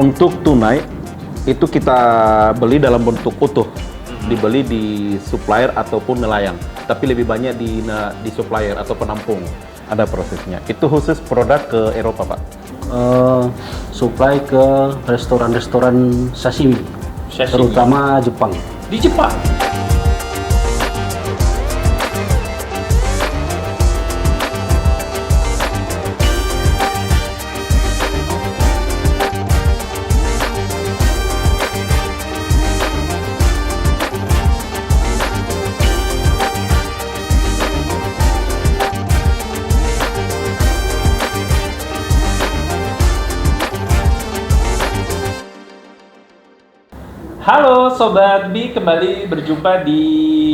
Untuk tunai itu kita beli dalam bentuk utuh, dibeli di supplier ataupun nelayan. Tapi lebih banyak di supplier atau penampung ada prosesnya. Itu khusus produk ke Eropa, Pak. Supply ke restoran-restoran sashimi, terutama Jepang. Di Jepang. Halo Sobat Bi, kembali berjumpa di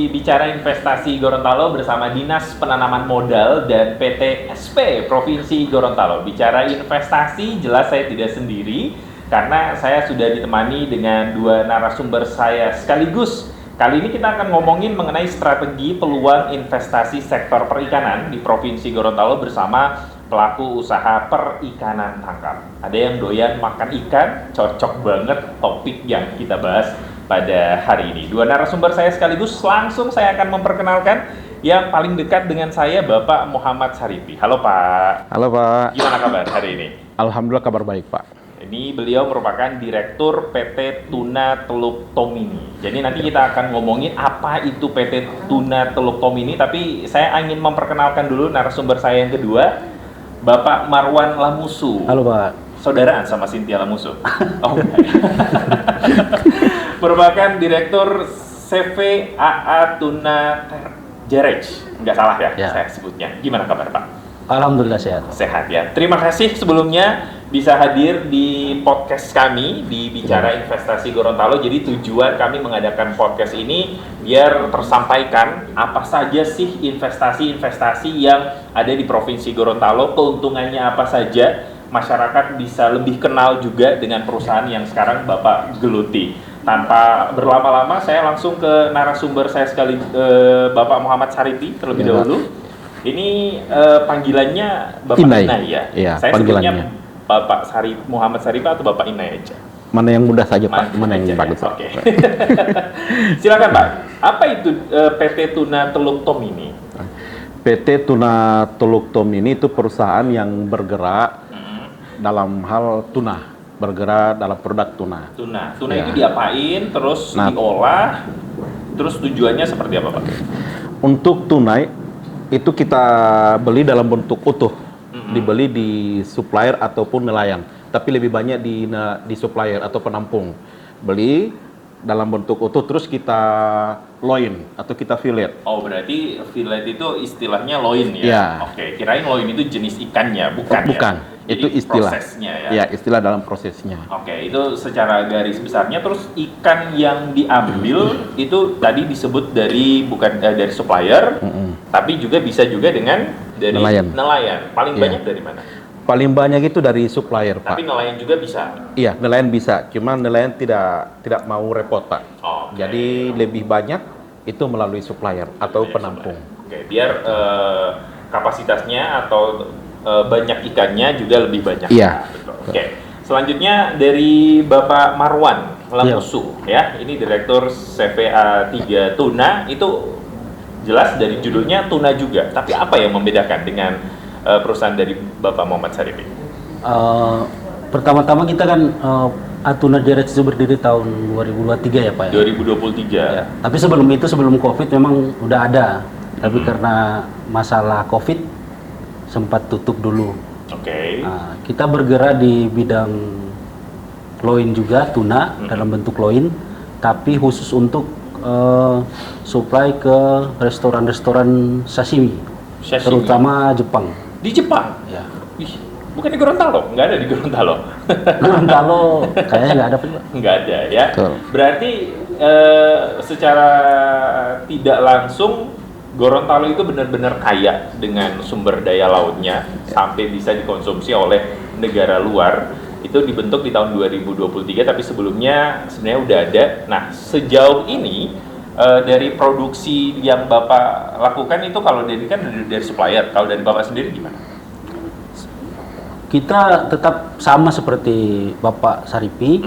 Bicara Investasi Gorontalo bersama Dinas Penanaman Modal dan PT SP Provinsi Gorontalo. Bicara investasi, jelas saya tidak sendiri karena saya sudah ditemani dengan dua narasumber saya sekaligus. Kali ini kita akan ngomongin mengenai strategi peluang investasi sektor perikanan di Provinsi Gorontalo bersama pelaku usaha perikanan tangkap. Ada yang doyan makan ikan, cocok banget topik yang kita bahas pada hari ini. Dua narasumber saya sekaligus, langsung saya akan memperkenalkan yang paling dekat dengan saya, Bapak Muhammad Saripi. Halo Pak. Halo Pak. Gimana kabar hari ini? Alhamdulillah kabar baik Pak. Ini beliau merupakan Direktur PT Tuna Teluk Tomini. Jadi nanti kita akan ngomongin apa itu PT Tuna Teluk Tomini, tapi saya ingin memperkenalkan dulu narasumber saya yang kedua, Bapak Marwan Lamusu. Halo Pak. Saudaraan sama Cynthia Lamusu. Oh, merupakan Direktur CVAA Tuna Garage. Nggak salah ya, saya sebutnya. Gimana kabar Pak? Alhamdulillah sehat. Sehat ya. Terima kasih sebelumnya bisa hadir di podcast kami di Bicara Investasi Gorontalo. Jadi tujuan kami mengadakan podcast ini biar tersampaikan apa saja sih investasi-investasi yang ada di Provinsi Gorontalo, keuntungannya apa saja, masyarakat bisa lebih kenal juga dengan perusahaan yang sekarang Bapak geluti. Tanpa berlama-lama, saya langsung ke narasumber saya sekali, Bapak Muhammad Saripi terlebih dahulu. Ini panggilannya Bapak Inai ya? Iya, Saya panggilannya. sebutnya Bapak Muhammad Saripi atau Bapak Inai aja? Mana yang mudah saja Pak, mana yang bagus. Oke. Silakan Pak, apa itu PT Tuna Teluk Tomini? PT Tuna Teluk Tomini itu perusahaan yang bergerak dalam hal tuna, bergerak dalam produk tuna. Tuna Ya. itu diapain, terus diolah, terus tujuannya seperti apa Pak? Untuk tunai itu kita beli dalam bentuk utuh, dibeli di supplier ataupun nelayan. Tapi lebih banyak di supplier atau penampung. Beli dalam bentuk utuh, terus kita loin atau kita fillet. Oh, berarti fillet itu istilahnya loin ya? Ya. Oke, kirain loin itu jenis ikannya, bukan ya? Bukan, Jadi itu istilah. prosesnya ya? Ya, istilah dalam prosesnya. Oke, itu secara garis besarnya. Terus ikan yang diambil itu tadi disebut bukan dari supplier, tapi juga bisa juga dengan dari nelayan. Paling banyak dari mana? Paling banyak itu dari supplier, Pak. Tapi nelayan juga bisa? Iya, nelayan bisa. Cuma nelayan tidak mau repot, Pak. Jadi lebih banyak itu melalui supplier atau penampung. Oke, biar kapasitasnya atau banyak ikannya juga lebih banyak. Iya. Oke. Selanjutnya dari Bapak Marwan Lamusu ya. Ini Direktur CVA 3 Tuna. Itu jelas dari judulnya tuna juga. Tapi apa yang membedakan dengan perusahaan dari Bapak Muhammad Saripi? Pertama-tama kita kan Tuna Garage itu berdiri tahun 2023 ya Pak ya? 2023. Ya. Tapi sebelum Covid memang udah ada. Tapi karena masalah Covid sempat tutup dulu. Oke. Nah, kita bergerak di bidang loin juga, tuna dalam bentuk loin, tapi khusus untuk supply ke restoran-restoran sashimi, terutama Jepang. Di Jepang? Ya. Ih, bukan di Gorontalo? Nggak ada di Gorontalo? Gorontalo kayaknya nggak ada. Nggak ada ya. Betul. Berarti secara tidak langsung Gorontalo itu benar-benar kaya dengan sumber daya lautnya sampai bisa dikonsumsi oleh negara luar. Itu dibentuk di tahun 2023, tapi sebelumnya sebenarnya udah ada. Nah, sejauh ini dari produksi yang Bapak lakukan itu kalau dari supplier, kalau dari Bapak sendiri gimana? Kita tetap sama seperti Bapak Saripi.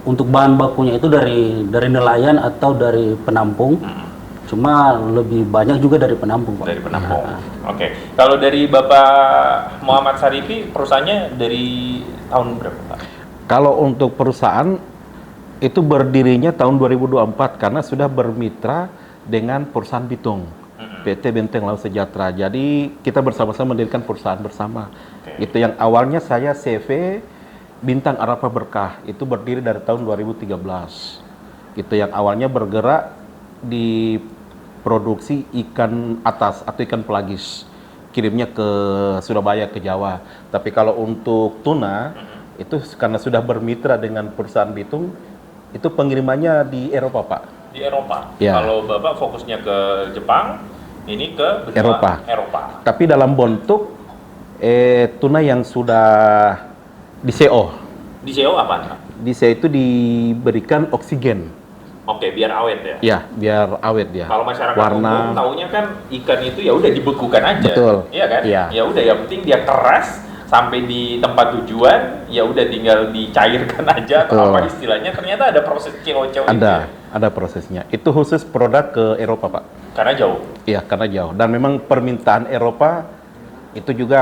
Untuk bahan bakunya itu dari nelayan atau dari penampung. Cuma lebih banyak juga dari penampung, Pak. Dari penampung. Oke. Kalau dari Bapak Muhammad Saripi, perusahaannya dari tahun berapa, Pak? Kalau untuk perusahaan itu berdirinya tahun 2024 karena sudah bermitra dengan perusahaan Bitung, PT Benteng Laut Sejahtera. Jadi kita bersama-sama mendirikan perusahaan bersama. Itu yang awalnya saya CV Bintang Arafah Berkah, itu berdiri dari tahun 2013. Itu yang awalnya bergerak di produksi ikan atas atau ikan pelagis, kirimnya ke Surabaya, ke Jawa. Tapi kalau untuk tuna, itu karena sudah bermitra dengan perusahaan Bitung, itu pengirimannya di Eropa, Pak. Di Eropa. Ya. Kalau Bapak fokusnya ke Jepang, ini ke benua Eropa. Tapi dalam bentuk tuna yang sudah di CO. Di CO apa, Pak? Di CO itu diberikan oksigen. Oke, biar awet ya. Ya, biar awet dia. Kalau masyarakat warna umum taunya kan ikan itu ya udah dibekukan aja. Betul. Iya kan? Iya. Ya udah, yang penting dia keras sampai di tempat tujuan, ya udah tinggal dicairkan aja atau Betul. apa istilahnya. Ternyata ada proses CO-CO itu. ada prosesnya. Itu khusus produk ke Eropa, Pak. Karena jauh. Iya, karena jauh. Dan memang permintaan Eropa itu juga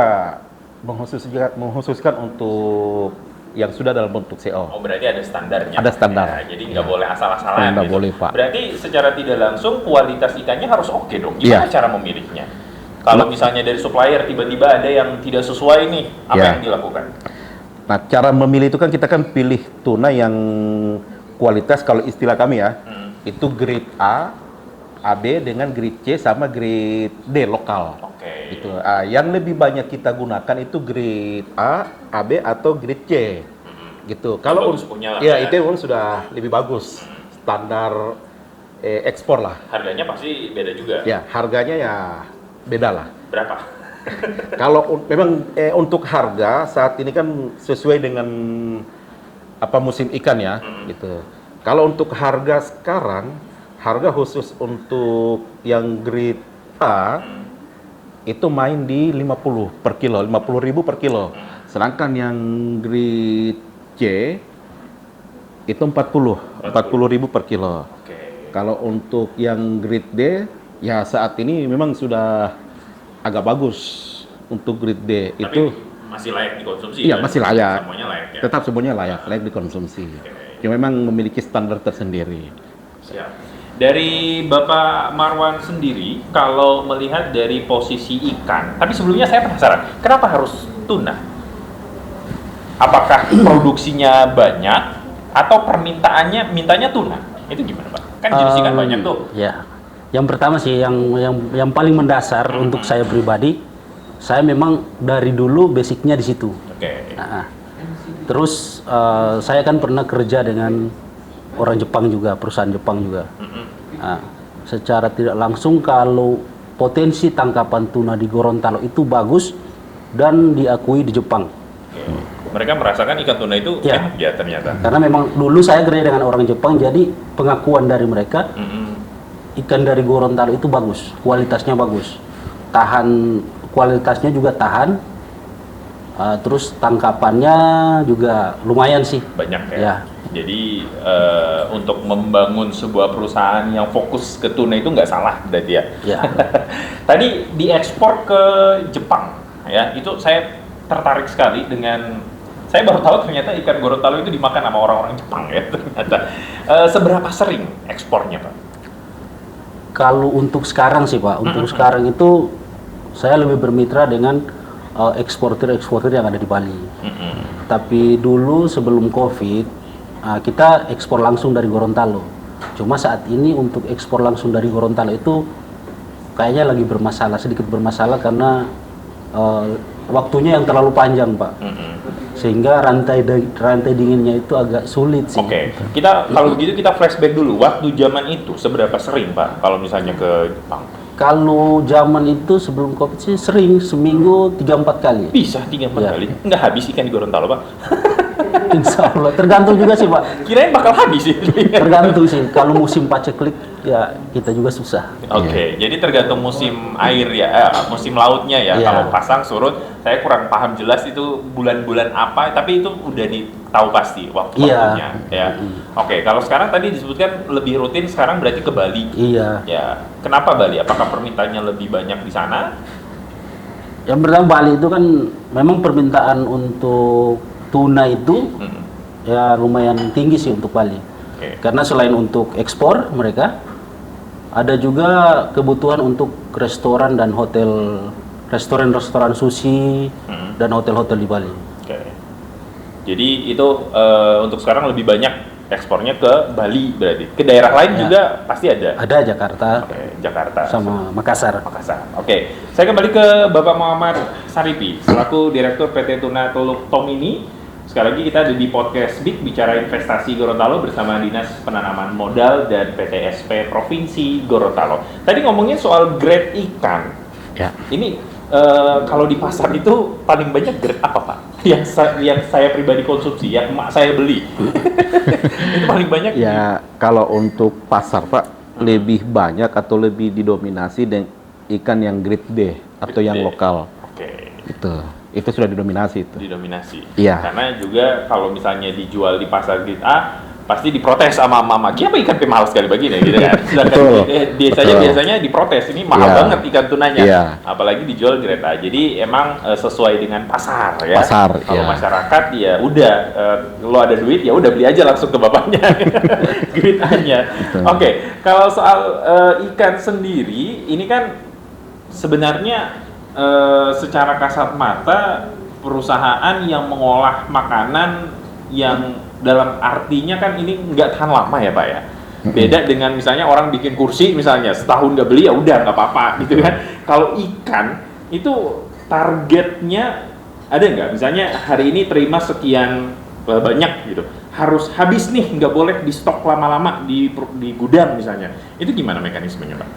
mengkhususkan untuk yang sudah dalam bentuk CO. Oh, berarti ada standarnya. Ada standar. Ya, jadi nggak boleh asal-asalan. Nggak boleh, Pak. Berarti secara tidak langsung kualitas ikannya harus oke dong. Gimana Iya. cara memilihnya? Kalau misalnya dari supplier tiba-tiba ada yang tidak sesuai nih, apa Iya. yang dilakukan? Nah, cara memilih itu kan kita kan pilih tuna yang kualitas, kalau istilah kami ya, itu grade A, AB dengan grade C sama grade D lokal. Oke. Itu. Yang lebih banyak kita gunakan itu grade A, AB atau grade C. Gitu. Kalau bagus punya lah, ya, ya. itu memang sudah lebih bagus. Standar ekspor lah. Harganya pasti beda juga. Ya, harganya ya beda lah. Berapa? Kalau memang untuk harga saat ini kan sesuai dengan apa musim ikan ya, gitu. Kalau untuk harga sekarang, harga khusus untuk yang grade A itu main di 50 per kilo, 50.000 per kilo. Sedangkan yang grade C itu 40.000 per kilo. Oke. Kalau untuk yang grade D, ya saat ini memang sudah agak bagus untuk grade D. Tapi itu masih layak dikonsumsi. iya kan? masih layak. Semuanya layak ya. Tetap semuanya layak dikonsumsi. Cuma memang memiliki standar tersendiri. Siap. Dari Bapak Marwan sendiri, kalau melihat dari posisi ikan, tapi sebelumnya saya penasaran, kenapa harus tuna? Apakah produksinya banyak atau permintaannya mintanya tuna? Itu gimana, Pak? Kan jenis ikan banyak tuh. Ya, yang pertama sih yang paling mendasar untuk saya pribadi, saya memang dari dulu basicnya di situ. Oke. Nah, terus saya kan pernah kerja dengan orang Jepang juga, perusahaan Jepang juga. Nah, secara tidak langsung kalau potensi tangkapan tuna di Gorontalo itu bagus dan diakui di Jepang. Oke. Mereka merasakan ikan tuna itu Ya. enak ya ternyata. Karena memang dulu saya kerja dengan orang Jepang, jadi pengakuan dari mereka ikan dari Gorontalo itu bagus, kualitasnya bagus, tahan, kualitasnya juga tahan, terus tangkapannya juga lumayan sih. Banyak ya. Ya. Jadi untuk membangun sebuah perusahaan yang fokus ke tuna itu nggak salah berarti ya. Ya. Tadi diekspor ke Jepang ya, itu saya tertarik sekali dengan, saya baru tahu ternyata ikan Gorontalo itu dimakan sama orang-orang Jepang ya ternyata. Seberapa sering ekspornya, Pak? Kalau untuk sekarang sih Pak, untuk sekarang itu saya lebih bermitra dengan eksportir-eksportir yang ada di Bali. Tapi dulu sebelum COVID kita ekspor langsung dari Gorontalo. Cuma saat ini untuk ekspor langsung dari Gorontalo itu kayaknya lagi bermasalah, sedikit bermasalah karena waktunya yang terlalu panjang, Pak. Sehingga rantai dinginnya itu agak sulit sih. Oke, kita kalau begitu kita flashback dulu. Waktu zaman itu seberapa sering, Pak, kalau misalnya ke Jepang? Kalau zaman itu sebelum COVID sih sering, seminggu 3-4 kali. Bisa 3-4 Ya. kali? Nggak habis ikan di Gorontalo, Pak? Insya Allah. Tergantung juga sih Pak. Kirain bakal habis sih. Tergantung sih. Kalau musim paceklik ya kita juga susah. Oke, jadi tergantung musim air ya, musim lautnya ya. Iya. Kalau pasang surut, saya kurang paham jelas itu bulan-bulan apa, tapi itu udah tahu pasti waktunya. Ya. Oke, kalau sekarang tadi disebutkan lebih rutin, sekarang berarti ke Bali. Iya. Ya, kenapa Bali? Apakah permintaannya lebih banyak di sana? Yang pertama Bali itu kan memang permintaan untuk tuna itu ya lumayan tinggi sih untuk Bali. Oke. Karena selain untuk ekspor mereka, ada juga kebutuhan untuk restoran dan hotel, restoran sushi dan hotel-hotel di Bali. Oke. Jadi itu untuk sekarang lebih banyak ekspornya ke Bali berarti. Ke daerah lain Ya. juga pasti ada. Ada Jakarta Oke, Jakarta sama Makassar. Makassar. Oke, saya kembali ke Bapak Muhammad Saripi selaku Direktur PT Tuna Teluk Tomini. Sekali lagi kita ada di podcast Big bicara investasi Gorontalo bersama Dinas Penanaman Modal dan PT SP Provinsi Gorontalo. Tadi ngomongin soal grade ikan. Ya. Ini kalau di pasar itu paling banyak grade apa Pak? Yang saya pribadi konsumsi, yang emak saya beli. Itu paling banyak. Ya, kalau untuk pasar Pak, lebih banyak atau lebih didominasi dengan ikan yang grade D atau Grade yang D. lokal. Oke. Itu sudah didominasi itu. Didominasi. Iya. Karena juga kalau misalnya dijual di pasar grade A pasti diprotes sama mama. Kenapa ikan teh mahal sekali begini gitu kan? Sedangkan Betul. biasanya diprotes ini mahal Iya. banget ikan tunanya. Iya. Apalagi dijual grade A. Jadi emang sesuai dengan pasar ya. Pasar, Kalau iya. masyarakat ya udah lo ada duit ya udah beli aja langsung ke bapaknya. Grade A-nya. Betul. Oke, kalau soal ikan sendiri ini kan sebenarnya secara kasat mata perusahaan yang mengolah makanan yang dalam artinya kan ini nggak tahan lama ya Pak ya. Beda dengan misalnya orang bikin kursi misalnya setahun nggak beli ya udah nggak apa-apa gitu kan. Kalau ikan itu targetnya ada nggak? Misalnya hari ini terima sekian banyak gitu, harus habis nih, nggak boleh di stok lama-lama di gudang misalnya. Itu gimana mekanismenya Pak?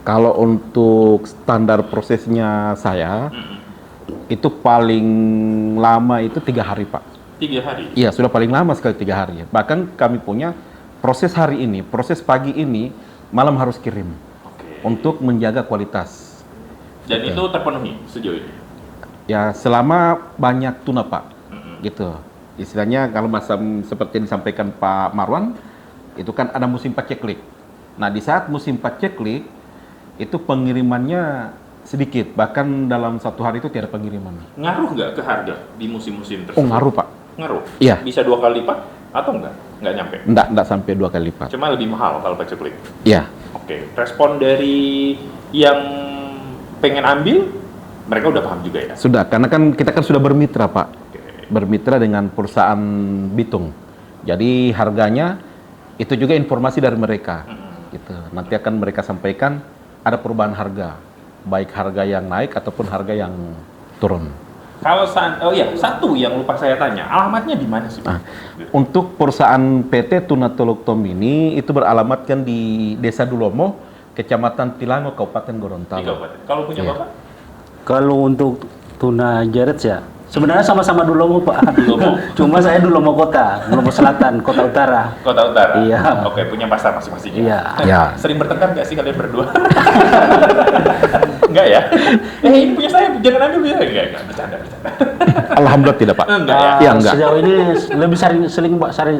Kalau untuk standar prosesnya saya, itu paling lama itu 3 hari Pak. 3 hari. Iya, sudah paling lama sekali 3 hari. Bahkan kami punya proses hari ini, proses pagi ini, malam harus kirim Oke. untuk menjaga kualitas. Dan itu terpenuhi sejauh ini. Ya, selama banyak tuna Pak, gitu. Istilahnya kalau seperti yang disampaikan Pak Marwan, itu kan ada musim paceklik. Nah, di saat musim paceklik, itu pengirimannya sedikit, bahkan dalam 1 hari itu tiada pengiriman. Ngaruh nggak ke harga di musim-musim tersebut? Oh, ngaruh Pak. Ngaruh? Iya. Bisa 2 kali lipat atau enggak? Nggak nyampe? Enggak sampai 2 kali lipat. Cuma lebih mahal kalau paceklik. Iya. Oke. Respon dari yang pengen ambil, mereka udah paham juga ya? Sudah, karena kan kita kan sudah bermitra Pak. Oke. Bermitra dengan perusahaan Bitung. Jadi harganya itu juga informasi dari mereka. Gitu. Nanti akan mereka sampaikan ada perubahan harga, baik harga yang naik ataupun harga yang turun. Kalau satu yang lupa saya tanya, alamatnya di mana sih Pak? Nah, untuk perusahaan PT Tuna Teluk Tomini itu beralamatkan di Desa Dulomo, Kecamatan Tilango, Kabupaten Di Gorontalo. kabupaten. Kalau punya Iya. Bapak? Kalau untuk tuna jerets ya, sebenarnya sama-sama Dulomo Pak. Dulomo. Cuma saya Dulomo Kota, Dulomo Selatan, Kota Utara. Kota Utara? Iya. Oke, punya pasar masing-masing. Iya. Ya. Sering bertengkar nggak sih kalian berdua? Enggak ya? Ini punya saya, jangan ambil punya saya. Enggak, bercanda. Alhamdulillah tidak Pak. Enggak ya? Iya, enggak. Sejauh ini lebih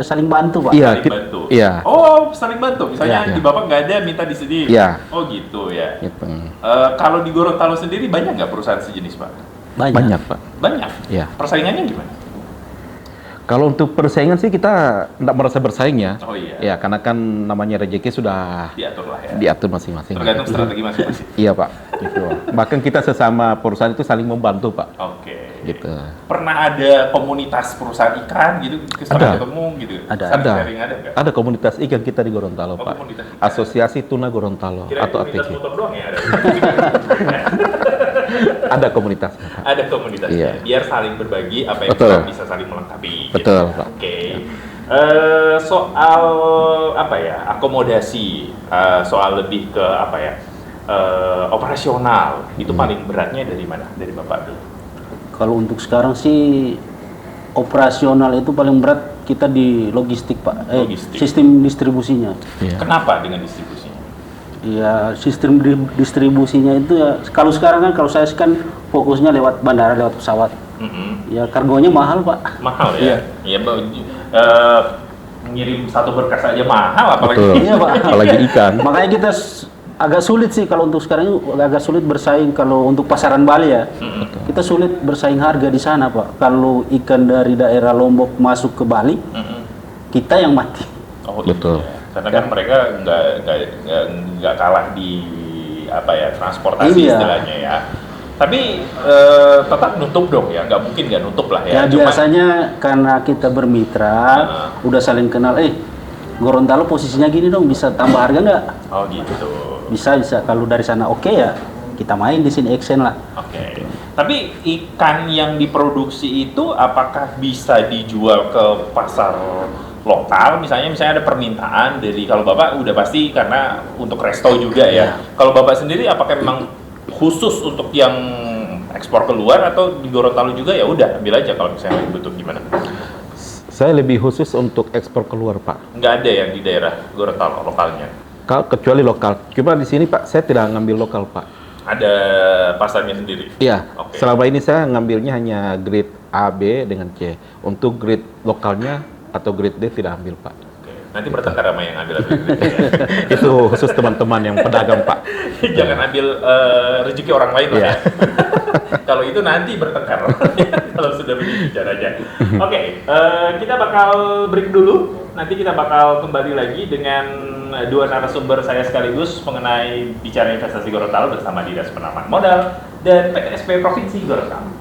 saling bantu Pak. Iya, Saling bantu. iya. Oh, saling bantu. Misalnya Iya. di Bapak nggak ada, minta di sini. Iya. Oh gitu ya. Gitu. Kalau di Gorontalo sendiri banyak nggak perusahaan sejenis Pak? Banyak Pak. Banyak. Iya. Persaingannya gimana? Kalau untuk persaingan sih kita tidak merasa bersaing ya. Oh iya. Ya, karena kan namanya rezeki sudah Diatur lah ya. diatur masing-masing. Tergantung strategi masing-masing. Iya Pak. Gitu. Bahkan kita sesama perusahaan itu saling membantu Pak. Oke. Gitu. Pernah ada komunitas perusahaan ikan gitu, Ada. ketemu gitu? Ada. Saling Ada. sharing ada nggak? Ada komunitas ikan kita di Gorontalo Oh, Pak. komunitas ikan. Asosiasi Tuna Gorontalo Kira atau komunitas ATG. motor doang ya ada? Ada komunitasnya Pak. Ada komunitasnya, Iya. biar saling berbagi apa yang Betul. bisa saling melengkapi. Betul, gitu. Pak. Oke. Soal apa ya, akomodasi, soal lebih ke apa ya, operasional, itu paling beratnya dari mana? Dari Bapak dulu? Kalau untuk sekarang sih operasional itu paling berat kita di logistik Pak, Logistik. sistem distribusinya. Iya. Kenapa dengan distribusinya? Ya sistem distribusinya itu ya, kalau sekarang kan kalau saya kan fokusnya lewat bandara, lewat pesawat. Ya kargonya mahal Pak. Mahal ya? Iya, ngirim satu berkas aja mahal, apalagi Betul. Iya Pak. Apalagi ikan. Makanya kita agak sulit sih kalau untuk sekarang ini, agak sulit bersaing kalau untuk pasaran Bali ya. Kita sulit bersaing harga di sana Pak. Kalau ikan dari daerah Lombok masuk ke Bali, kita yang mati. Oh, Betul. iya. Karena kan mereka nggak kalah di apa ya, transportasi Iya. istilahnya ya. Tapi tetap nutup dong ya, nggak mungkin nggak nutup lah Ya ya. Cuman- biasanya karena kita bermitra, udah saling kenal. Gorontalo posisinya gini dong, bisa tambah harga nggak? Oh gitu. Bisa. Kalau dari sana oke ya, kita main di sini action lah. Oke. Tapi ikan yang diproduksi itu apakah bisa dijual ke pasar lokal? Misalnya ada permintaan dari, kalau Bapak udah pasti karena untuk resto juga ya. Kalau Bapak sendiri apakah memang khusus untuk yang ekspor keluar, atau di Gorontalo juga ya udah ambil aja kalau misalnya butuh, gimana? Saya lebih khusus untuk ekspor keluar Pak. Nggak ada yang di daerah Gorontalo lokalnya? Kecuali lokal. Cuma di sini Pak, saya tidak ngambil lokal Pak. Ada pasarnya sendiri? Iya. Oke. Selama ini saya ngambilnya hanya grade A, B dengan C. Untuk grade lokalnya atau grade D tidak ambil Pak. Oke. Nanti bertengkar sama yang ambil Itu khusus teman-teman yang pedagang Pak. Jangan ambil rezeki orang lain lah ya. Kalau itu nanti bertengkar. Kalau sudah begini caranya. Oke, kita bakal break dulu. Nanti kita bakal kembali lagi dengan dua narasumber saya sekaligus mengenai bicara investasi Gorontalo bersama Dinas Penanaman Modal dan PTSP Provinsi Gorontalo.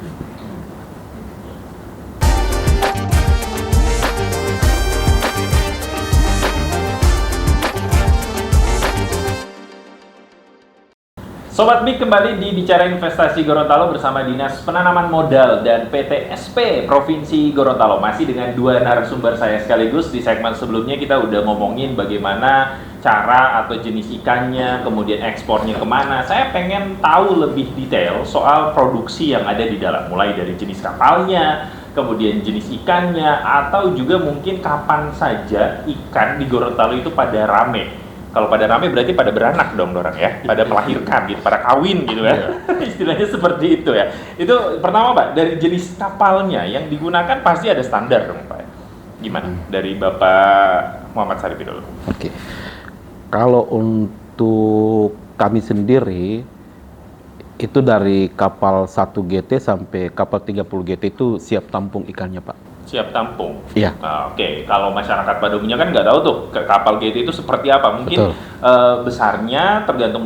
Sobat BIK, kembali di Bicara Investasi Gorontalo bersama Dinas Penanaman Modal dan PTSP Provinsi Gorontalo. Masih dengan dua narasumber saya sekaligus. Di segmen sebelumnya kita udah ngomongin bagaimana cara atau jenis ikannya, kemudian ekspornya kemana. Saya pengen tahu lebih detail soal produksi yang ada di dalam, mulai dari jenis kapalnya, kemudian jenis ikannya, atau juga mungkin kapan saja ikan di Gorontalo itu pada rame. Kalau pada rame berarti pada beranak dong orang ya, pada melahirkan gitu, pada kawin gitu ya. Istilahnya seperti itu ya. Itu pertama Pak, dari jenis kapalnya yang digunakan pasti ada standar dong Pak. Gimana? Dari Bapak Muhammad Sarifi dulu. Oke. Kalau untuk kami sendiri itu dari kapal 1 GT sampai kapal 30 GT itu siap tampung ikannya Pak. Siap tampung. Iya. Nah, oke. Kalau masyarakat pada umumnya kan nggak tahu tuh kapal GT itu seperti apa. Mungkin besarnya, tergantung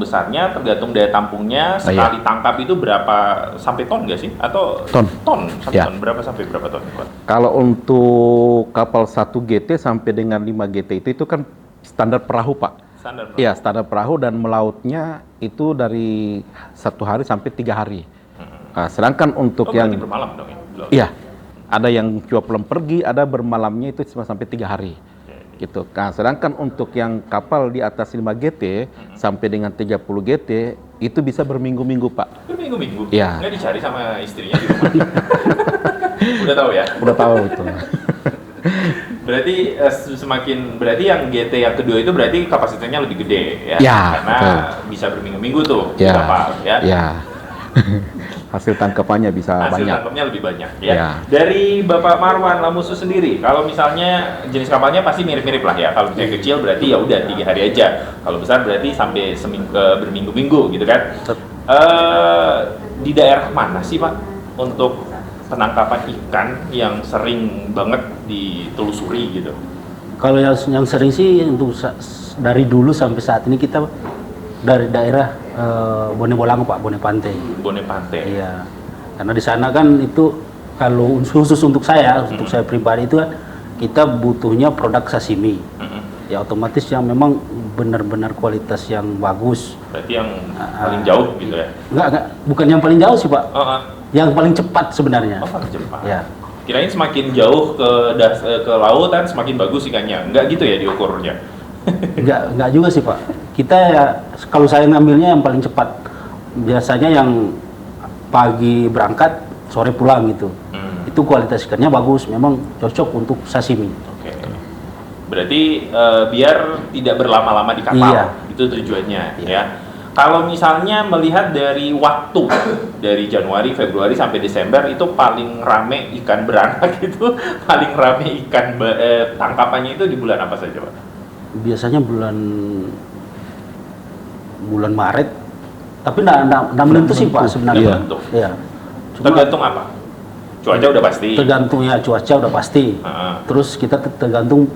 daya tampungnya. Sekali tangkap itu berapa, sampai ton nggak sih? Atau Ton. Sampai Ya. ton. Berapa sampai berapa ton Pak? Kalau untuk kapal 1 GT sampai dengan 5 GT itu kan standar perahu Pak. Standar. Iya, standar perahu, dan melautnya itu dari 1 hari sampai 3 hari. Nah, sedangkan untuk yang berarti bermalam dong ya? iya, ada yang cuma pulang pergi, ada bermalamnya itu cuma sampai 3 hari. Gitu. Nah, sedangkan untuk yang kapal di atas 5 GT sampai dengan 30 GT itu bisa berminggu-minggu Pak. Berminggu-minggu? Iya. Nggak dicari sama istrinya di rumah? Udah tahu ya? Udah tahu itu. Berarti berarti yang GT yang kedua itu berarti kapasitasnya lebih gede ya? Ya, Karena betul. bisa berminggu-minggu tuh Ya. kapal ya? Ya. Hasil tangkapannya bisa Hasil banyak. tangkapnya lebih banyak ya. Ya. Dari Bapak Marwan Lamusu sendiri, kalau misalnya jenis kapalnya pasti mirip-mirip lah ya. Kalau misalnya kecil berarti ya udah 3 hari aja. Kalau besar berarti sampai berminggu-minggu gitu kan. Di daerah mana sih Pak untuk penangkapan ikan yang sering banget ditelusuri gitu? Kalau yang sering sih untuk dari dulu sampai saat ini kita dari daerah Bone Bolango Pak, Bone Pantai. Bone Pantai. Iya. Karena di sana kan itu kalau khusus untuk saya pribadi itu kan kita butuhnya produk sashimi. Ya otomatis yang memang benar-benar kualitas yang bagus. Berarti yang paling jauh gitu ya? Enggak, bukan yang paling jauh sih Pak. Oh, Yang paling cepat sebenarnya. paling cepat. Ya. Kirain semakin jauh ke lautan semakin bagus ikannya. Enggak gitu ya diukurnya? Enggak juga sih Pak. Kita ya, kalau saya ngambilnya yang paling cepat. Biasanya yang pagi berangkat, sore pulang gitu. Itu kualitas ikannya bagus, memang cocok untuk sashimi. Oke. Berarti biar tidak berlama-lama di kapal, Iya. itu tujuannya ya. Kalau misalnya melihat dari waktu dari Januari, Februari sampai Desember itu paling rame ikan beranak itu, paling rame ikan tangkapannya itu di bulan apa saja, Pak? Biasanya bulan Maret, tapi nggak menentu sih Pak sebenarnya. Nggak menentu. Iya. Cuma Tergantung apa? Cuaca udah pasti. tergantung ya cuaca udah pasti. Heeh. Terus kita tergantung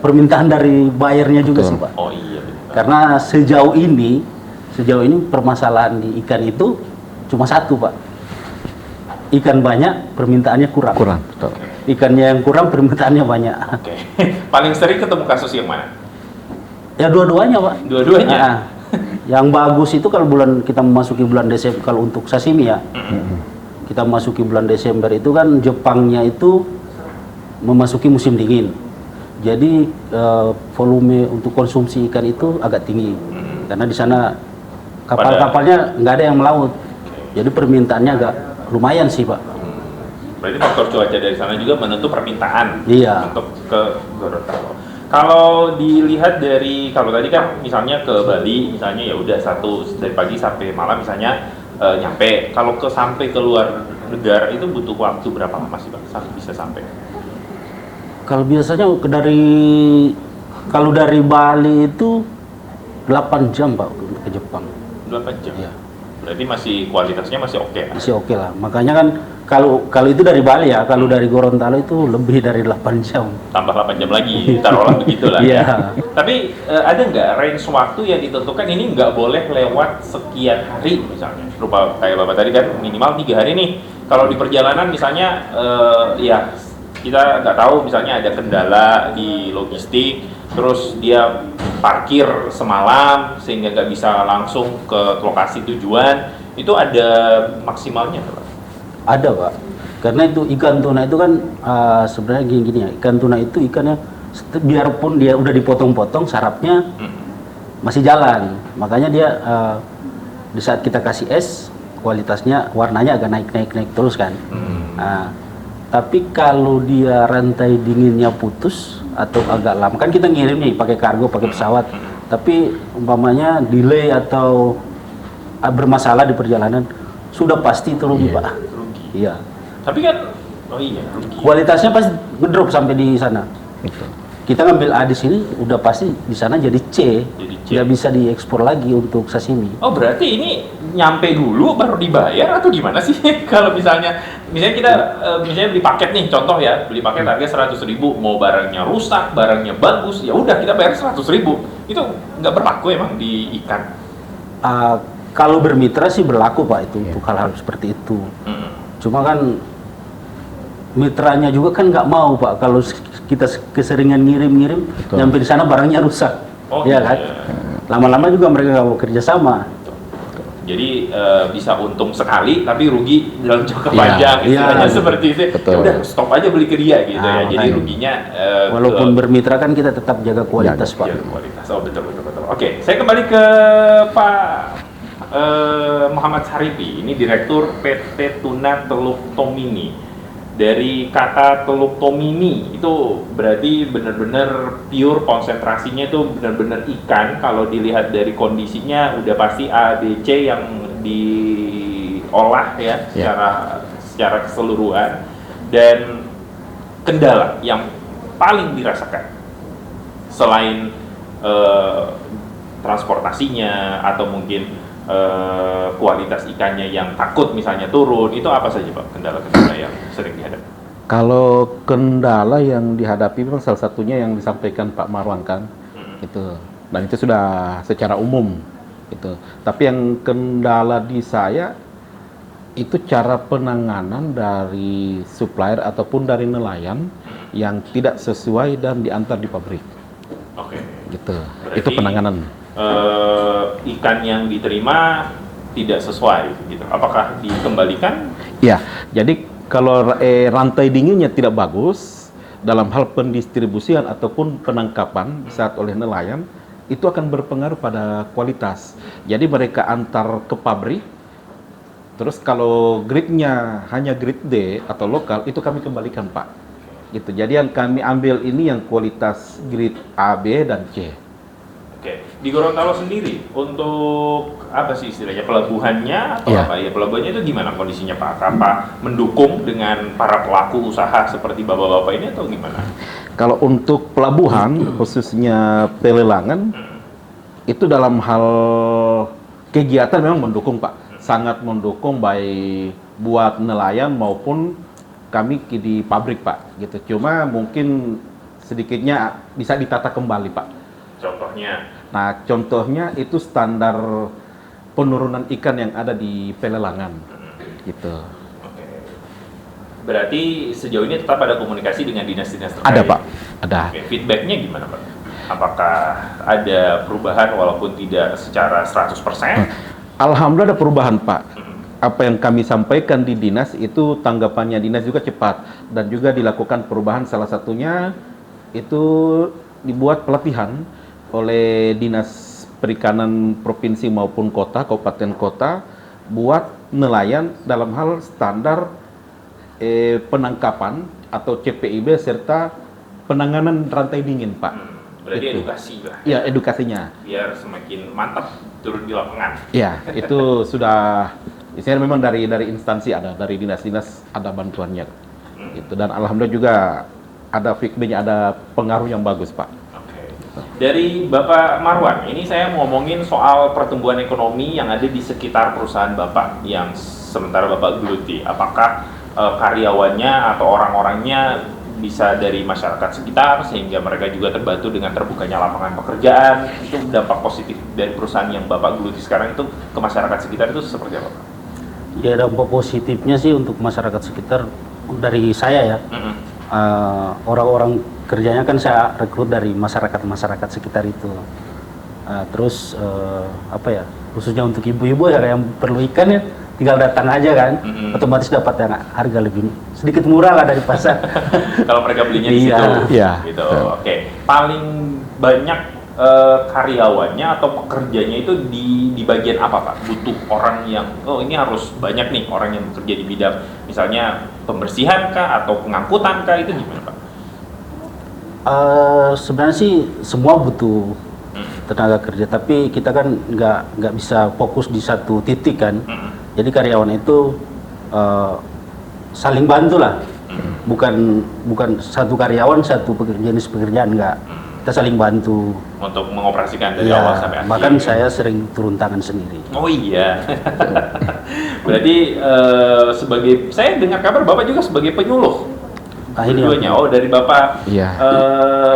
permintaan dari buyernya juga Betul. sih Pak. Oh iya. Betul. Karena sejauh ini permasalahan di ikan itu cuma satu Pak. Ikan banyak, permintaannya kurang. Kurang, betul. Ikannya yang kurang, permintaannya banyak. Oke. Paling sering ketemu kasus yang mana? Ya dua-duanya Pak. Dua-duanya. Ah, yang bagus itu kalau kita memasuki bulan Desember, kalau untuk sashimi ya, kita memasuki bulan Desember itu kan Jepangnya itu memasuki musim dingin. Jadi volume untuk konsumsi ikan itu agak tinggi karena di sana kapal-kapalnya nggak ada yang melaut. Jadi permintaannya agak lumayan sih Pak. Berarti faktor cuaca dari sana juga menentu permintaan Iya. untuk ke Gorontalo. Kalau dilihat dari, kalau tadi kan misalnya ke Bali, misalnya ya udah dari pagi sampai malam misalnya nyampe. Kalau sampai ke luar negara itu butuh waktu berapa lama sih Pak sampai bisa sampai? Kalau biasanya kalau dari Bali itu 8 jam Pak untuk ke Jepang. 8 jam. Iya. Berarti masih kualitasnya masih oke. Masih oke lah. Makanya kan kalau itu dari Bali ya, kalau dari Gorontalo itu lebih dari 8 jam. Tambah 8 jam lagi, taruhlah begitulah. Iya. Tapi ada nggak range waktu yang ditentukan ini nggak boleh lewat sekian hari misalnya? Rupa kayak Bapak tadi kan minimal 3 hari nih. Kalau di perjalanan misalnya ya kita nggak tahu misalnya ada kendala di logistik, terus dia parkir semalam sehingga nggak bisa langsung ke lokasi tujuan, itu ada maksimalnya Pak? Ada Pak. Karena itu ikan tuna itu kan sebenarnya gini ya, ikan tuna itu ikannya biarpun dia udah dipotong-potong sarapnya masih jalan. Makanya dia di saat kita kasih es kualitasnya warnanya agak naik terus kan. Nah, tapi kalau dia rantai dinginnya putus atau agak lama, kan kita ngirim nih pakai kargo, pakai pesawat, tapi umpamanya delay atau bermasalah di perjalanan, sudah pasti itu rugi Pak. Rugi. Iya. Tapi kan, oh iya rugi. Kualitasnya pasti ngedrop sampai di sana. Kita ngambil A di sini, udah pasti di sana jadi C, Jadi C. nggak bisa diekspor lagi untuk sashimi. Oh berarti ini nyampe dulu baru dibayar atau gimana sih? Kalau misalnya kita misalnya beli paket nih, contoh ya, beli paket harga 100.000, mau barangnya rusak, barangnya bagus, ya udah kita bayar 100.000. Itu nggak berlaku emang di ikan? Kalau bermitra sih berlaku Pak itu untuk hal-hal seperti itu. Cuma kan mitranya juga kan nggak mau Pak kalau kita keseringan ngirim nyampe di sana barangnya rusak. Oh, ya kan? Lama-lama juga mereka nggak mau kerja sama. Jadi bisa untung sekali tapi rugi dalam jangka Iya, panjang, istilahnya iya. seperti itu. Betul. Ya udah stop aja beli ke dia gitu ya. Jadi makanya. ruginya Walaupun bermitra kan kita tetap jaga kualitas Pak. jaga kualitas. Oh betul. Oke, saya kembali ke Pak Muhammad Sarifi. Ini Direktur PT Tuna Teluk Tomini. Dari kata Teluk Tomini itu berarti benar-benar pure, konsentrasinya itu benar-benar ikan. Kalau dilihat dari kondisinya udah pasti A, B, C yang diolah ya secara keseluruhan. Dan kendala yang paling dirasakan selain transportasinya atau mungkin kualitas ikannya yang takut misalnya turun, itu apa saja Pak kendala-kendala yang sering dihadapi? Kalau kendala yang dihadapi memang salah satunya yang disampaikan Pak Marwan kan, itu, dan itu sudah secara umum, gitu. Tapi yang kendala di saya itu cara penanganan dari supplier ataupun dari nelayan yang tidak sesuai dan diantar di pabrik, Oke. gitu. Berarti Itu penanganan. Ikan yang diterima tidak sesuai, gitu. Apakah dikembalikan? Ya, jadi kalau rantai dinginnya tidak bagus dalam hal pendistribusian ataupun penangkapan saat oleh nelayan, itu akan berpengaruh pada kualitas. Jadi mereka antar ke pabrik, Terus kalau grade-nya hanya grade D atau lokal itu kami kembalikan Pak. Gitu. Jadi yang kami ambil ini yang kualitas grade A, B dan C. Oke, di Gorontalo sendiri untuk apa sih istilahnya pelabuhannya atau Iya. apa ya, pelabuhannya itu gimana kondisinya Pak? Apa mendukung dengan para pelaku usaha seperti bapak-bapak ini atau gimana? Kalau untuk pelabuhan khususnya pelelangan itu dalam hal kegiatan memang mendukung Pak, sangat mendukung baik buat nelayan maupun kami di pabrik Pak. Gitu. Cuma mungkin sedikitnya bisa ditata kembali Pak. Contohnya? Nah, contohnya itu standar penurunan ikan yang ada di pelelangan, gitu. Oke. Berarti sejauh ini tetap ada komunikasi dengan dinas-dinas terkait? Ada Pak, ada. Oke, feedbacknya gimana Pak? Apakah ada perubahan walaupun tidak secara 100%? Alhamdulillah ada perubahan Pak. Apa yang kami sampaikan di dinas itu tanggapannya dinas juga cepat dan juga dilakukan perubahan, salah satunya itu dibuat pelatihan oleh Dinas Perikanan Provinsi maupun kota, kabupaten kota buat nelayan dalam hal standar penangkapan atau CPIB serta penanganan rantai dingin Pak. Berarti Itu. edukasi lah. Ya, edukasinya. Biar semakin mantap turun di lapangan. Ya, itu sudah istilahnya memang dari instansi ada, dari dinas-dinas ada bantuannya. Gitu. Dan alhamdulillah juga ada feedbacknya, ada pengaruh yang bagus Pak. Dari Bapak Marwan, ini saya ngomongin soal pertumbuhan ekonomi yang ada di sekitar perusahaan Bapak yang sementara Bapak geluti. Apakah karyawannya atau orang-orangnya bisa dari masyarakat sekitar sehingga mereka juga terbantu dengan terbukanya lapangan pekerjaan? Itu dampak positif dari perusahaan yang Bapak geluti sekarang itu ke masyarakat sekitar itu seperti apa Pak? Ya, dampak positifnya sih untuk masyarakat sekitar dari saya ya. Orang-orang kerjanya kan saya rekrut dari masyarakat sekitar itu. Terus apa ya, khususnya untuk ibu-ibu ya yang perlu ikan ya tinggal datang aja kan, otomatis dapat yang harga lebih sedikit murah lah dari pasar. Kalau mereka belinya di Iya. situ, Iya. gitu. Oke. Paling banyak karyawannya atau pekerjanya itu di bagian apa Pak? Butuh orang yang, oh ini harus banyak nih orang yang bekerja di bidang misalnya pembersihan kah atau pengangkutan kah, itu gimana Pak? Sebenarnya sih semua butuh tenaga kerja, tapi kita kan nggak bisa fokus di satu titik kan. Jadi karyawan itu saling bantu lah, bukan satu karyawan satu jenis pekerjaan, nggak. Kita saling bantu Untuk mengoperasikan dari ya, awal sampai akhir. bahkan saya sering turun tangan sendiri. Oh iya. Berarti sebagai, saya dengar kabar Bapak juga sebagai penyuluh. Ini Keduanya, oh dari Bapak Iya.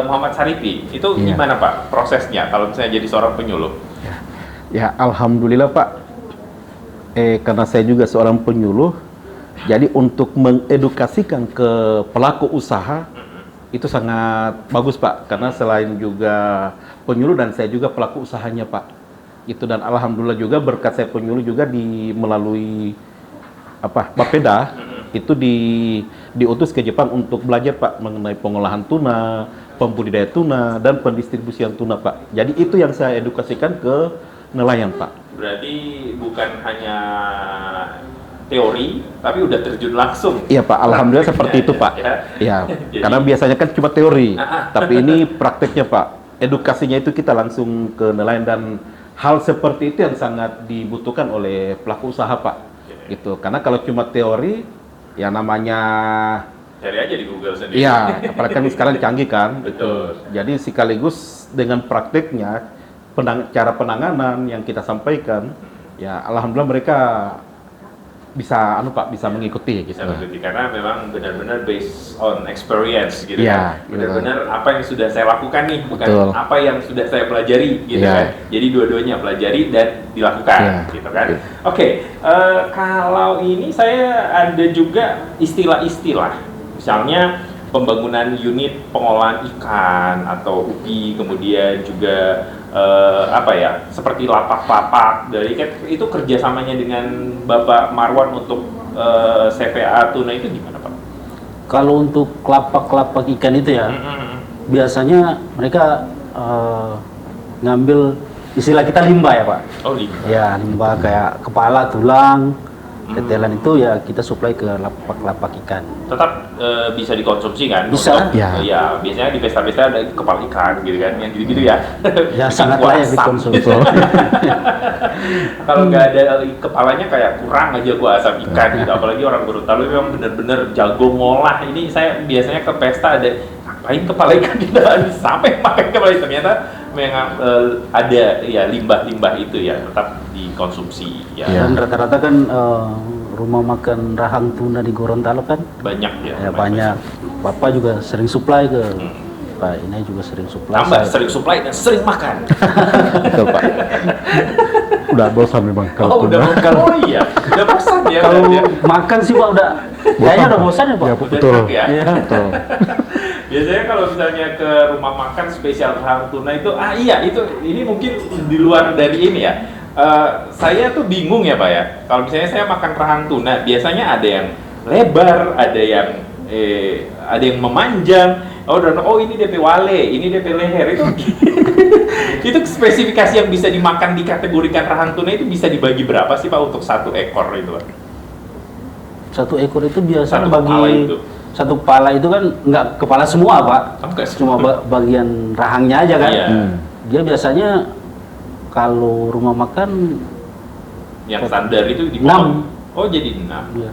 Muhammad Sarifi. Itu Iya. gimana Pak prosesnya kalau misalnya jadi seorang penyuluh? Ya, alhamdulillah Pak. Karena saya juga seorang penyuluh, jadi untuk mengedukasikan ke pelaku usaha itu sangat bagus Pak. Karena selain juga penyuluh dan saya juga pelaku usahanya Pak. Itu, dan alhamdulillah juga berkat saya penyuluh juga melalui Bapeda itu diutus ke Jepang untuk belajar Pak mengenai pengolahan tuna, pembudidaya tuna dan pendistribusian tuna Pak. Jadi itu yang saya edukasikan ke nelayan Pak. Berarti bukan hanya teori, tapi udah terjun langsung. Iya Pak, alhamdulillah seperti itu Pak. Ya, Jadi- karena biasanya kan cuma teori, Ah. tapi ini prakteknya Pak. Edukasinya itu kita langsung ke nelayan, dan hal seperti itu yang sangat dibutuhkan oleh pelaku usaha Pak. Gitu. Karena kalau cuma teori, ya namanya, Cari aja di Google sendiri. iya, apalagi kan sekarang canggih kan. Betul. Gitu. Jadi sekaligus dengan prakteknya, cara penanganan yang kita sampaikan, ya alhamdulillah mereka bisa bisa mengikuti gitu. Bisa mengikuti, karena memang benar-benar based on experience gitu Iya, kan. Benar-benar apa yang sudah saya lakukan nih, bukan Betul. apa yang sudah saya pelajari gitu Iya. kan. Jadi dua-duanya pelajari dan dilakukan Iya. gitu kan. Iya. Oke, kalau ini saya ada juga istilah-istilah, misalnya pembangunan unit pengolahan ikan atau UPI, kemudian juga seperti lapak-lapak dari itu kerjasamanya dengan Bapak Marwan untuk CPA tuna itu gimana Pak? Kalau untuk lapak-lapak ikan itu ya, biasanya mereka ngambil istilah kita limbah ya Pak. Oh limbah. Ya, limbah kayak kepala, tulang, Tetelan itu ya kita supply ke lapak-lapak ikan. Tetap bisa dikonsumsi kan? Bisa. Ya. Ya, biasanya di pesta-pesta ada kepala ikan gitu kan, yang gitu-gitu ya. Ya Bikin sangat gua layak asam. dikonsumsi. Kalau nggak ada kepalanya kayak kurang aja gua asam ikan gitu. Apalagi orang Gorontalo memang bener-bener jago ngolah. Ini saya biasanya ke pesta ada ngapain kepala ikan tidak sampai makan kepala ikan. Ternyata memang ada ya limbah-limbah itu ya tetap dikonsumsi ya. Iya. Dan rata-rata kan rumah makan rahang tuna di Gorontalo kan Banyak ya. ya banyak. Bapak juga sering supply ke Pak ini juga sering supply. Tambah Saya- sering supply dan sering makan. Betul Pak. Udah bosan memang Oh, kalau udah tuna. oh iya, udah bosan ya. Kalau berarti ya. makan sih Pak udah kayaknya udah bosan ya Pak. Ya, Udah betul. enak ya. Iya. Betul. Biasanya kalau misalnya ke rumah makan spesial rahang tuna itu, iya itu ini mungkin di luar dari ini ya. Saya tuh bingung ya Pak ya. Kalau misalnya saya makan rahang tuna, biasanya ada yang lebar, ada yang memanjang. Oh ini DP wale, ini DP leher itu. Itu spesifikasi yang bisa dimakan dikategorikan rahang tuna itu bisa dibagi berapa sih Pak untuk satu ekor itu Pak? Satu ekor itu biasanya Satu kepala itu. satu kepala itu kan nggak kepala semua Pak. Enggak Cuma bagian rahangnya aja kan. Iya. Dia biasanya kalau rumah makan Yang standar itu di 6. Oh jadi 6. ya,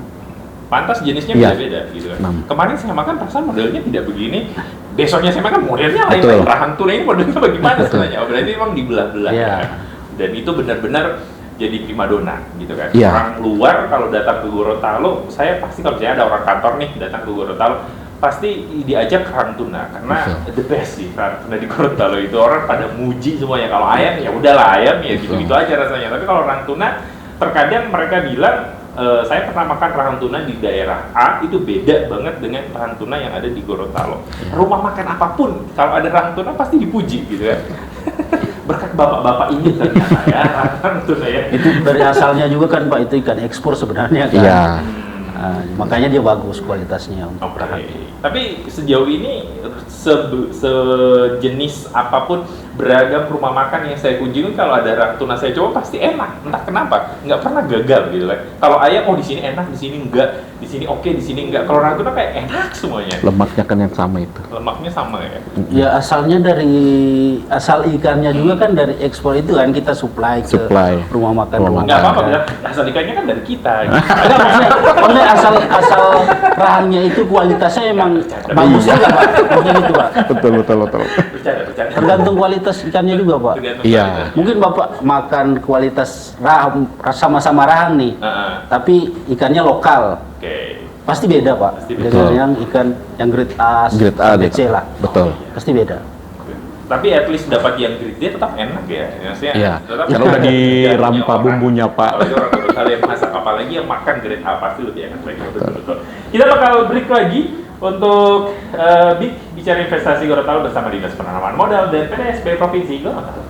Pantas jenisnya Iya. beda-beda gitu kan. 6. Kemarin saya makan perasaan modelnya tidak begini. Besoknya saya makan modelnya lain. Betul. Rahang tuna ini modelnya bagaimana Betul. sebenarnya? Oh, berarti memang dibelah-belah Iya. ya. Dan itu benar-benar jadi primadona gitu kan. Iya. Orang luar kalau datang ke Gorontalo, saya pasti kalau misalnya ada orang kantor nih datang ke Gorontalo, pasti diajak rahang tuna karena Betul. the best sih rahang tuna di Gorontalo itu orang pada muji semuanya. Kalau ayam ya udahlah ayam ya gitu-gitu aja rasanya. Tapi kalau rahang tuna terkadang mereka bilang saya pernah makan rahang tuna di daerah A itu beda banget dengan rahang tuna yang ada di Gorontalo. Rumah makan apapun kalau ada rahang tuna pasti dipuji gitu kan. Berkat bapak-bapak ini ternyata ya rahang tuna ya. itu dari asalnya juga kan Pak itu ikan ekspor sebenarnya kan. Iya. Makanya dia bagus kualitasnya untuk Oke. rahang. Tapi sejauh ini sejenis apapun beragam rumah makan yang saya kunjungi kalau ada rahang tuna saya coba pasti enak. Entah kenapa, nggak pernah gagal gitu kan. Kalau ayam di sini enak, di sini enggak, di sini oke, di sini enggak. Kalau rahang tuna kayak enak semuanya. Lemaknya kan yang sama itu. Lemaknya sama ya. Ya asalnya dari asal ikannya juga kan dari ekspor itu kan kita supply ke Supply. rumah makan Rumah Nggak apa-apa, makan. bilang asal ikannya kan dari kita. Enggak, maksudnya asal rahangnya itu kualitasnya emang bagus juga Pak. Maksudnya gitu Pak. Betul. Bercanda. Tergantung kualitas ikannya juga Pak. Tergantung Iya. kualitas. Mungkin Bapak makan kualitas rahang sama-sama rahang nih, Heeh. tapi ikannya lokal. Oke. Pasti beda Pak. Pasti beda. Dengan yang ikan yang grade A, Grade A, grade C lah. Betul. Pasti beda. Tapi at least dapat yang grade dia tetap enak ya. Maksudnya Iya. tetap Karena udah dirampah orang. bumbunya, Pak. Apalagi orang Gorontalo yang masak, apalagi yang makan grade A pasti lebih enak lagi. Betul. Kita bakal break lagi untuk bicara investasi Gorontalo bersama Dinas Penanaman Modal dan PTSP Provinsi Gorontalo.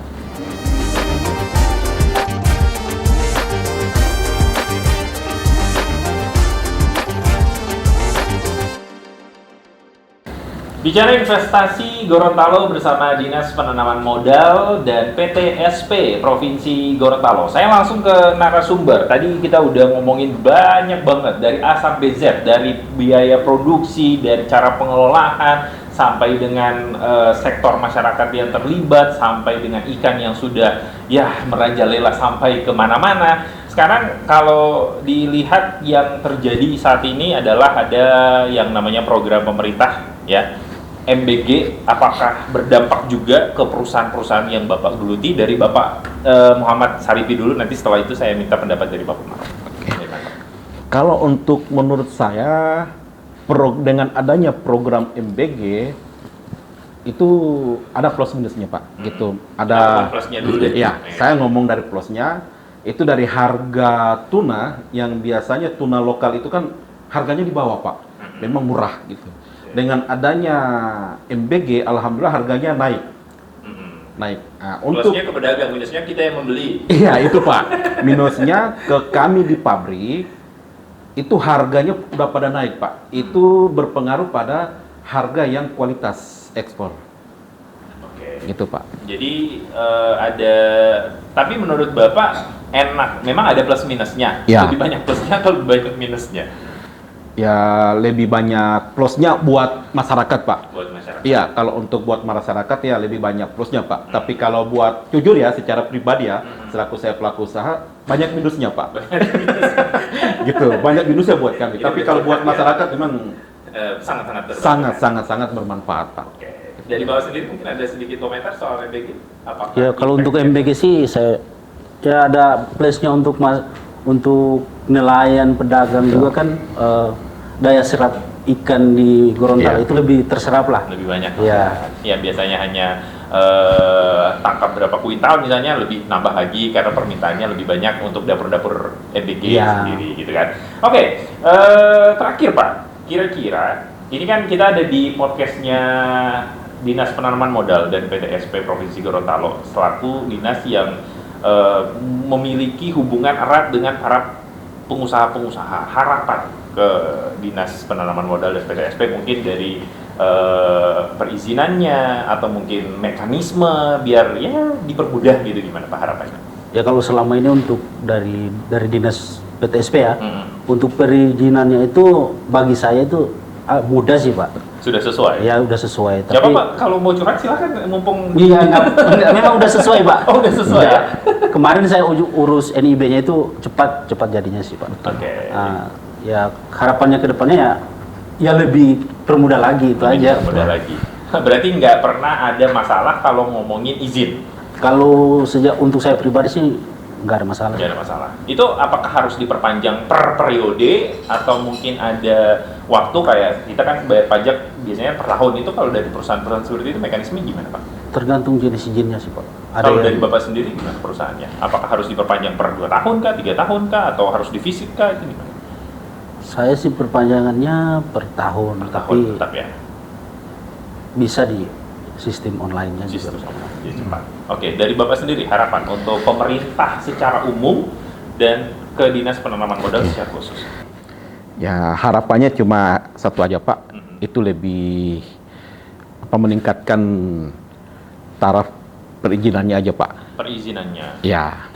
Bicara investasi Gorontalo bersama Dinas Penanaman Modal dan PTSP Provinsi Gorontalo. Saya langsung ke narasumber. Tadi kita udah ngomongin banyak banget dari A sampai Z, dari biaya produksi, dari cara pengelolaan, sampai dengan sektor masyarakat yang terlibat, sampai dengan ikan yang sudah ya merajalela sampai kemana-mana. Sekarang kalau dilihat yang terjadi saat ini adalah ada yang namanya program pemerintah ya. MBG apakah berdampak juga ke perusahaan-perusahaan yang Bapak geluti? Dari Bapak Muhammad Sarifi dulu, nanti setelah itu saya minta pendapat dari Bapak Muhammad. Kalau untuk menurut saya dengan adanya program MBG itu ada plus minusnya Pak, gitu. Ada plusnya dulu deh. ya, saya ngomong dari plusnya itu dari harga tuna yang biasanya tuna lokal itu kan harganya di bawah Pak, memang murah gitu. Dengan adanya MBG, alhamdulillah harganya naik. Nah, untuk Plusnya ke pedagang, minusnya kita yang membeli. iya itu Pak, minusnya ke kami di pabrik itu harganya udah pada naik Pak. Itu berpengaruh pada harga yang kualitas ekspor. Oke. Gitu Pak. Jadi ada, tapi menurut Bapak enak. Memang ada plus minusnya. Ya. Lebih banyak plusnya atau lebih banyak minusnya Ya lebih banyak plusnya buat masyarakat Pak. buat masyarakat? Iya, kalau untuk buat masyarakat ya lebih banyak plusnya Pak. Tapi kalau buat jujur ya, secara pribadi ya, selaku saya pelaku usaha, banyak minusnya Pak. Gitu, banyak minusnya buat kami. Iya, Tapi betul. kalau buat Iya. masyarakat memang Sangat-sangat bermanfaat. sangat bermanfaat Pak. Oke. Dari bawah sendiri mungkin ada sedikit komentar soal MBG? Apakah Ya kalau untuk MBG sih saya ya ada plusnya untuk nelayan pedagang juga kan daya serap ikan di Gorontalo Iya. itu lebih terserap lah. lebih banyak? Iya. Ya biasanya hanya tangkap berapa kuintal misalnya, lebih nambah lagi karena permintaannya lebih banyak untuk dapur-dapur MBG Iya. sendiri gitu kan. Oke, terakhir Pak, kira-kira ini kan kita ada di podcastnya Dinas Penanaman Modal dan PTSP Provinsi Gorontalo selaku dinas yang memiliki hubungan erat dengan para pengusaha-pengusaha. Harapan ke Dinas Penanaman Modal dan PTSP mungkin dari perizinannya atau mungkin mekanisme biar ya dipermudah gitu, gimana Pak harapannya? Ya kalau selama ini untuk dari dinas PTSP ya, Mm-mm. untuk perizinannya itu bagi saya itu mudah sih Pak. Sudah sesuai? Ya udah sesuai. Ya Pak, kalau mau curhat silakan, mumpung Iya, enggak, memang udah sesuai Pak. Oh, udah sesuai ya? Kemarin saya urus NIB-nya itu cepat jadinya sih Pak. Oke. Ya harapannya ke depannya ya lebih permudah lagi itu aja. Mudah lagi. Berarti nggak pernah ada masalah kalau ngomongin izin? Kalau untuk saya pribadi sih nggak ada masalah. Nggak ada masalah. Itu apakah harus diperpanjang per periode atau mungkin ada waktu kayak kita kan bayar pajak biasanya per tahun, itu kalau dari perusahaan-perusahaan seperti itu mekanisme gimana Pak? Tergantung jenis izinnya sih Pak. Kalau dari Bapak sendiri gimana perusahaannya? Apakah harus diperpanjang per 2 tahun kah, 3 tahun kah, atau harus divisit kah? Itu gimana? Saya sih perpanjangannya per tahun, Per tahun tapi tetap ya? bisa di sistem online-nya Sistem juga. jadi cepat. Oke, dari Bapak sendiri harapan untuk pemerintah secara umum dan ke Dinas Penanaman Modal secara khusus? Ya harapannya cuma satu aja Pak, itu lebih meningkatkan taraf perizinannya aja Pak. Perizinannya. Ya.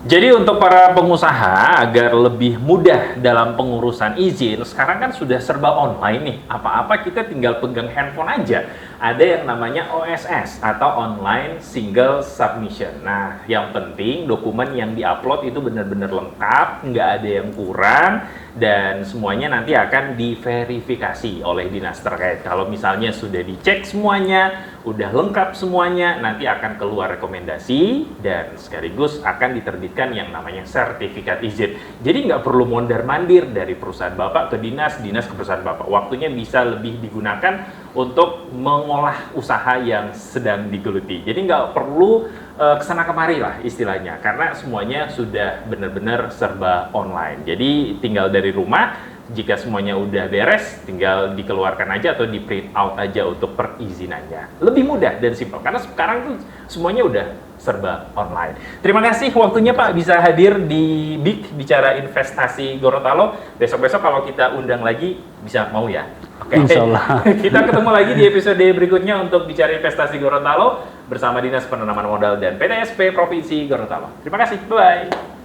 Jadi untuk para pengusaha agar lebih mudah dalam pengurusan izin, sekarang kan sudah serba online nih. Apa-apa kita tinggal pegang handphone aja. Ada yang namanya OSS atau Online Single Submission. Nah, yang penting dokumen yang diupload itu benar-benar lengkap, nggak ada yang kurang, dan semuanya nanti akan diverifikasi oleh dinas terkait. Kalau misalnya sudah dicek semuanya, udah lengkap semuanya, nanti akan keluar rekomendasi dan sekaligus akan diterbitkan yang namanya sertifikat izin. Jadi nggak perlu mondar-mandir dari perusahaan Bapak ke dinas ke perusahaan Bapak. Waktunya bisa lebih digunakan untuk mengolah usaha yang sedang digeluti. Jadi nggak perlu kesana kemari lah istilahnya, karena semuanya sudah benar-benar serba online. Jadi tinggal dari rumah, jika semuanya udah beres, tinggal dikeluarkan aja atau di print out aja untuk perizinannya. Lebih mudah dan simpel, karena sekarang tuh semuanya udah serba online. Terima kasih waktunya Pak bisa hadir di BIK Bicara Investasi Gorontalo. Besok-besok kalau kita undang lagi bisa mau ya? Oke. Insyaallah. Kita ketemu lagi di episode berikutnya untuk Bicara Investasi Gorontalo bersama Dinas Penanaman Modal dan PTSP Provinsi Gorontalo. Terima kasih. Bye.